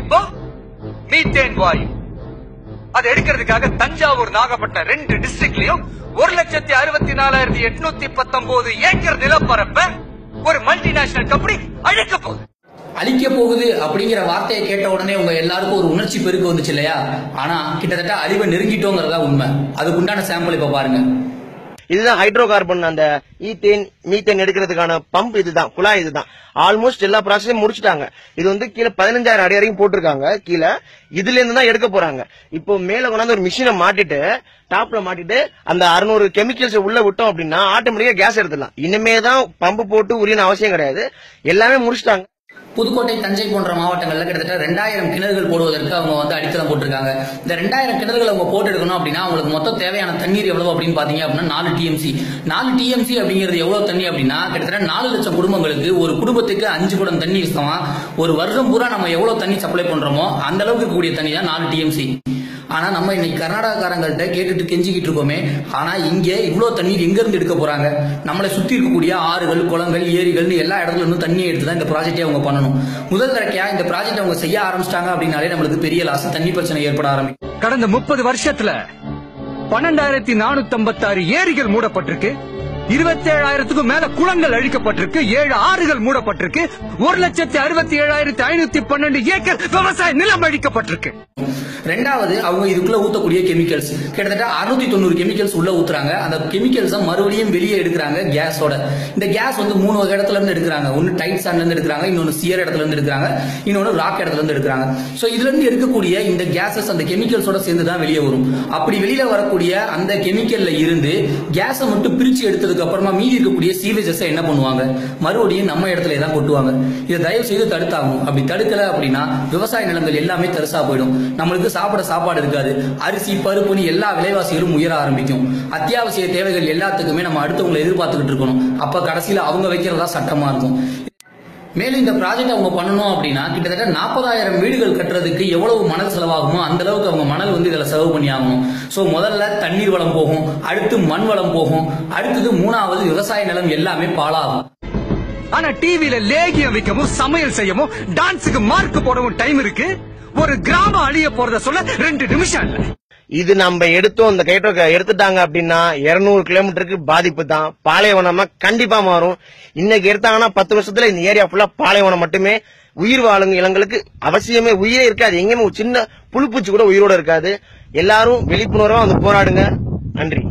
இப்போ மீத்தேன் வாயு அதை எடுக்கிறதுக்காக தஞ்சாவூர் நாகப்பட்டினம் 2 டிஸ்ட்ரிக்ட்லயும் 1,64,819 ஏக்கர் நிலப்பரப்ப ஒரு மல்டிநேஷனல் கம்பெனி அழிக்க போகுது. அழிக்க போகுது அப்படிங்கிற வார்த்தையை கேட்ட உடனே உங்க எல்லாருக்கும் ஒரு உணர்ச்சி பெருக்கு வந்துச்சு இல்லையா? ஆனா கிட்டத்தட்ட அழிவை நெருங்கிட்டோங்கிறதா உண்மை. அதுக்குண்டான சாம்பிள் இப்ப பாருங்க. இதுதான் ஹைட்ரோ கார்பன், அந்த ஈத்தேன் மீத்தேன் எடுக்கிறதுக்கான பம்ப் இதுதான், குழாய் இதுதான். ஆல்மோஸ்ட் எல்லா ப்ராசஸையும் முடிச்சுட்டாங்க. இது வந்து கீழே 15,000 அடி வரைக்கும் போட்டிருக்காங்க. கீழே இதுல இருந்து தான் எடுக்க போறாங்க. இப்போ மேல கொண்டாந்து ஒரு மிஷினை மாட்டிட்டு டாப்ல மாட்டிட்டு அந்த 600 கெமிக்கல்ஸ் உள்ள விட்டோம் அப்படின்னா ஆட்டோமேட்டிக்கா கேஸ் எடுத்துடலாம். இனிமே தான் பம்பு போட்டு உரியன அவசியம் கிடையாது. எல்லாமே முடிச்சுட்டாங்க. புதுக்கோட்டை, தஞ்சை போன்ற மாவட்டங்கள்ல கிட்டத்தட்ட 2000 கிணறுகள் போடுவதற்கு அவங்க வந்து அடித்தளம் போட்டிருக்காங்க. இந்த 2000 கிணறுகள் அவங்க போட்டு எடுக்கணும் அப்படின்னா அவங்களுக்கு மொத்தம் தேவையான தண்ணீர் எவ்வளவு அப்படின்னு பாத்தீங்க அப்படின்னா 4 TMC. 4 TMC அப்படிங்கிறது எவ்வளவு தண்ணி அப்படின்னா கிட்டத்தட்ட 4 லட்சம் குடும்பங்களுக்கு, ஒரு குடும்பத்துக்கு 5 குடம் தண்ணி இஷ்டமா ஒரு வருஷம் பூரா நம்ம எவ்வளவு தண்ணி சப்ளை பண்றோமோ அந்த அளவுக்கு இருக்கக்கூடிய தண்ணி தான் 4 TMC. ஆனா நம்ம இன்னைக்கு கர்நாடகாரங்கள்ட்ட கேட்டுட்டு கெஞ்சிக்கிட்டு இருக்கோமே, ஆனா இங்க இவ்வளவு தண்ணீர் எங்க இருந்து எடுக்க போறாங்க? நம்மளை சுத்தி இருக்கக்கூடிய ஆறுகள், குளங்கள், ஏரிகள் எல்லா இடத்துல இருந்து தண்ணியை எடுத்துதான் இந்த ப்ராஜெக்டே அவங்க பண்ணணும். முதல் தடவையா இந்த ப்ராஜெக்ட் அவங்க செய்ய ஆரம்பிச்சிட்டாங்க அப்படின்னாலே நம்மளுக்கு பெரிய லாஸ், தண்ணி பிரச்சனை ஏற்பட ஆரம்பிக்கும். கடந்த 30 வருஷத்துல 12,456 ஏரிகள் மூடப்பட்டிருக்கு, 27,000க்கும் மேல குளங்கள் அழிக்கப்பட்டிருக்கு, 7 ஆறுகள் மூடப்பட்டிருக்கு, 1,67,512 ஏக்கர் விவசாய நிலம் அழிக்கப்பட்டிருக்கு. ரெண்டாவது, அவங்க இதுக்குள்ள ஊத்தக்கூடிய கெமிக்கல்ஸ் கிட்டத்தட்ட 690 கெமிக்கல்ஸ் உள்ள ஊத்துறாங்க. அந்த கெமிக்கல்ஸ் மறுபடியும் வெளியே எடுக்கிறாங்க கேஸோட. இந்த கேஸ் வந்து 3 வகை இடத்துல இருந்து எடுக்கிறாங்க. ஒன்னு டைட் சாண்ட்ல இருந்து எடுக்கிறாங்க, இன்னொன்னு சியர் இடத்துல இருந்து எடுக்கிறாங்க, இன்னொன்னு ராக் இடத்துல இருந்து எடுக்கிறாங்க. சோ இதுல இருந்து எடுக்கக்கூடிய இந்த கேஸஸ் அந்த கெமிக்கல்ஸோட சேர்ந்து தான் வெளியே வரும். அப்படி வெளியில வரக்கூடிய அந்த கெமிக்கல்ல இருந்து கேஸை மட்டும் பிரிச்சு எடுத்ததுக்கு அப்புறமா மீதி இருக்கக்கூடிய சீவேஜஸ் என்ன பண்ணுவாங்க? மறுபடியும் நம்ம இடத்துல தான் கொட்டுவாங்க. இதை தயவு செய்து தடுத்தாகும். அப்படி தடுக்கல அப்படின்னா விவசாய நிலங்கள் எல்லாமே தரிசா போயிடும். நம்மளுக்கு சாப்பிட சாப்பாடு இருக்காது. அரிசி, பருப்புன்னு எல்லா விலைவாசிகளும் உயர ஆரம்பிக்கும். அத்தியாவசிய தேவைகள் எல்லாத்துக்குமே நம்ம அடுத்தவங்களை எதிர்பார்த்துக்கிட்டு இருக்கணும். அப்ப கடைசியில அவங்க வைக்கிறதா சட்டமா இருக்கும். மேலும் இந்த ப்ராஜெக்ட் அவங்க பண்ணணும் அப்படின்னா கிட்டத்தட்ட 40,000 வீடுகள் கட்டுறதுக்கு எவ்வளவு மணல் செலவாகுமோ அந்த அளவுக்கு அவங்க மணல் வந்து இதுல செலவு பண்ணி ஆகணும். சோ முதல்ல தண்ணீர் வளம் போகும், அடுத்து மண் வளம் போகும், அடுத்தது 3வது விவசாய நிலம் எல்லாமே பாழாகும். ஆனா டிவில லேகியம் வைக்கவும், சமையல் செய்யவும், டான்ஸுக்கு மார்க் போடவும் டைம் இருக்கு. ஒரு கிராமம் அழிய போறத சொல்ல 2 நிமிஷம் இல்ல. இது நம்ம எடுத்தோம், இந்த கைட்ரோ எடுத்துட்டாங்க அப்படின்னா 200 கிலோமீட்டருக்கு பாதிப்பு தான். பாலைவனமா கண்டிப்பா மாறும். இன்னைக்கு எடுத்தாங்கன்னா 10 வருஷத்துல இந்த ஏரியா ஃபுல்லா பாலைவனம் மட்டுமே. உயிர் வாழுங்க இளங்களுக்கு அவசியமே உயிரே இருக்காது. எங்கேயுமே சின்ன புழுப்பூச்சி கூட உயிரோட இருக்காது. எல்லாரும் விழிப்புணர்வா வந்து போராடுங்க. நன்றி.